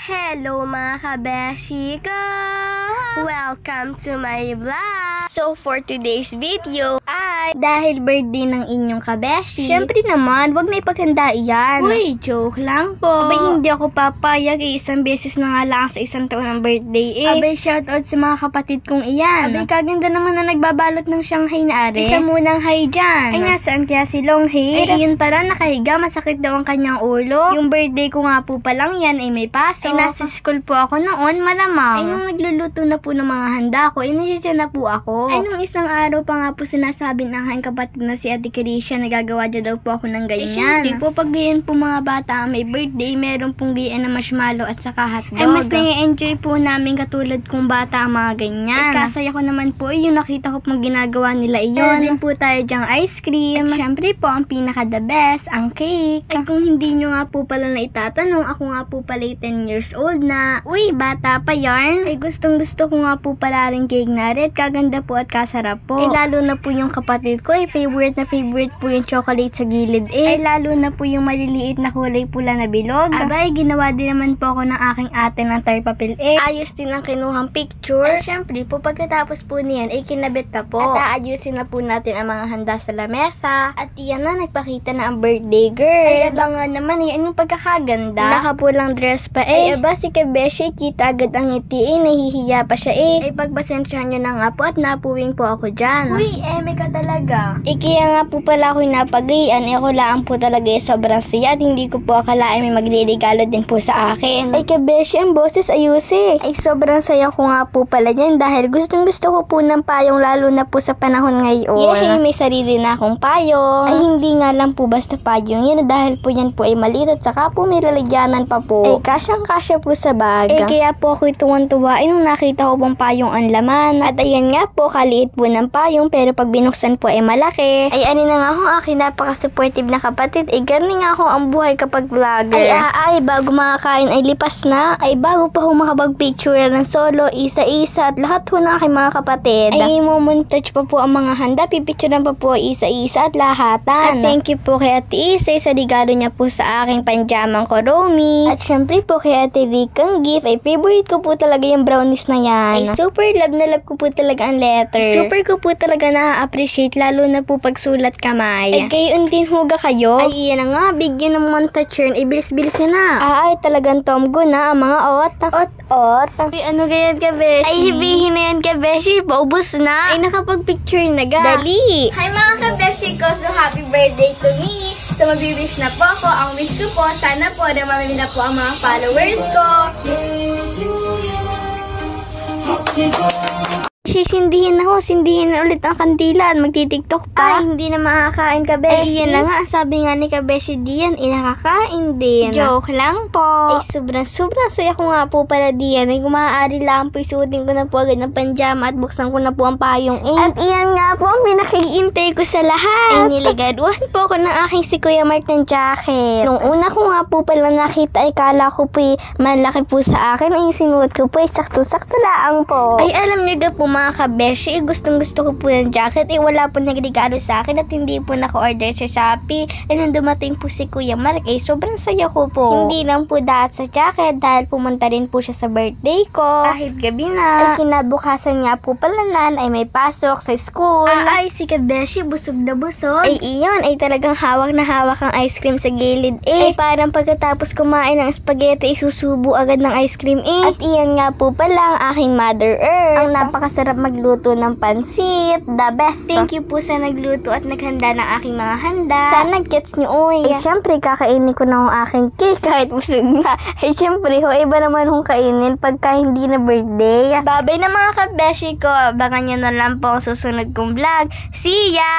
Hello mga kabeshi ko! Welcome to my vlog! So for today's video ay dahil birthday ng inyong kabeshi, syempre naman, wag na ipaghanda yan. Uy, joke lang po. Abay, hindi ako papayag isang beses na nga lang sa isang taon ng birthday Abay, shoutout sa mga kapatid kong iyan. Abay, kaganda naman na nagbabalot ng Shanghai na are. Isa munang hi dyan. Ay, nasaan kaya si Longhair? Ay, yun pala, nakahiga, masakit daw ang kanyang ulo. Yung birthday ko nga po palang yan ay may pasok. Ay, nasa school po ako noon, malamang. Ay, nung nagluluto na po ng mga handa ko, ay nandiyan na po ako. Ay, nung isang araw pa nga po sinasabi ng aking kapatid na si Ate Carisha, nagagawa dyan daw po ako ng ganyan. Syempre po, pag gayon po mga bata may birthday, meron pong gayon na marshmallow at saka hotdog. Ay, mas nai-enjoy po namin katulad kong bata ang mga ganyan. Ay, kasaya ko naman po, yung nakita ko pong ginagawa nila iyon. Meron din po tayo dyang ice cream. At syempre po, ang pinaka the best, ang cake. Ay, kung hindi nyo nga po pala na itatanong, ako nga po pala 10 years old na. Uy, bata pa yarn. Ay, gustong gusto ko nga po pala rin cake na red. Kaganda po at kasarap po. Ay, lalo na po yung kapatid ko. Ay, favorite na favorite po yung chocolate sa gilid Ay, lalo na po yung maliliit na kulay pula na bilog. Abay, ginawa din naman po ako ng aking ate ng tar papel Ayos din ang kinuhang picture. Ay, syempre po, pagkatapos po niyan, ay kinabit na po. At aayusin na po natin ang mga handa sa lamesa. At iyan na, nagpakita na ang birthday girl. Ay, abangan naman anong pagkakaganda. Nakapulang dress pa Ay, aba, si Kabeshi, kita agad ang ngiti nahihiya pa siya Ay, pagpasensyahan nyo na nga po at napuwing po ako dyan. Uy, may ka talaga. Kaya nga po pala ako'y napagayan, ako lang po talaga sobrang siya at hindi ko po akalain may magre-regalo din po sa akin. Ay, Kabeshi, ang boses ayusin. Ay, sobrang saya ko nga po pala dyan dahil gustong gusto ko po ng payong lalo na po sa panahon ngayon. Yehey, may sarili na akong payong. Ay, hindi nga lang po basta payong yan dahil po yan po ay maliit at saka po may lalagyanan pa po. Ay, kasyang-kasya po sa bag. Kaya po ako'y tuwan-tuwa nung nakita ko pong payong ang laman. At ayan nga po, kaliit po ng payong pero pag binuksan po ay malaki. Ay, ano na nga ho, aking napaka-supportive na kapatid. Ay, galing nga ho ang buhay kapag vlogger. Ay, bago makakain ay lipas na. Ay, bago pa ho makapag-picture ng solo, isa-isa at lahat ho na aking mga kapatid. Ay, montage pa po ang mga handa. Pipicturean pa po isa-isa at lahatan. At thank you po kay Ate Isay sa regalo niya po sa aking panjamang Koromi. At syempre po kay Ate Rikang gift. Ay, favorite ko po talaga yung brownies na yan. Ay, super love na love ko po talaga ang letter. Super ko po talaga na-appreciate lalo na po pagsulat kamay. Ay, gayon din huga kayo. Ay, iyan na nga, bigyan ng montage yun. Ay, bilis-bilis na. Ay, talagang tomgo na ang mga ot. Ay, ano ganyan Kabeshi? Ay, hibihin na yan Kabeshi. Paubos na. Ay, nakapag-picture na ga. Dali. Hi mga Kabeshi ko. So, happy birthday to me. So, mag-wish na po ako. Ang wish ko po, sana po dumami na po ang mga followers ko. Sisindihin na ho, sindihin na ulit ang kandila at magti-tiktok pa. Ay, hindi na makakain Kabeshi. Ay, yan na nga, sabi nga ni Kabeshi diyan, nakakain din. Joke lang po. Ay, sobrang saya ko nga po pala diyan. Ay, kung maaari lang po, isuotin ko na po agad ng panjama at buksan ko na po ang payong At iyan nga po, ang pinakihintay ko sa lahat. Ay, niligaduhan po ako ng aking si Kuya Mark ng jacket. Nung una ko nga po pala nakita, ay kala ko po malaki po sa akin. Ay, sinuot ko po, sakto-sakto lang po. Ay, alam niyo ga po mga Kabeshi, gustong gusto ko po ng jacket. Wala po nagregalo sa akin at hindi po naka-order sa Shopee. Nung dumating po si Kuya Mark, sobrang saya ko po. Hindi lang po dahil sa jacket dahil pumunta rin po siya sa birthday ko. Kahit gabi na. Ay, kinabukasan nga po pala ay may pasok sa school. Ay, si Kabeshi, busog na busog. Ay, iyon, ay talagang hawak na hawak ang ice cream sa gilid Ay, parang pagkatapos kumain ng spaghetti, isusubo agad ng ice cream At iyan nga po pala ang aking Mother Earth. Ang napakasarap magluto ng pansit. The best. Thank you po sa nagluto at naghanda ng aking mga handa. Sana gets nyo, uy. Ay, syempre, kakainin ko na ang aking cake kahit busog na. Ay, syempre, iba naman kung kainin pagka hindi na birthday. Babay na mga Kabeshi ko. Abangan nyo na lang po ang susunod kong vlog. See ya!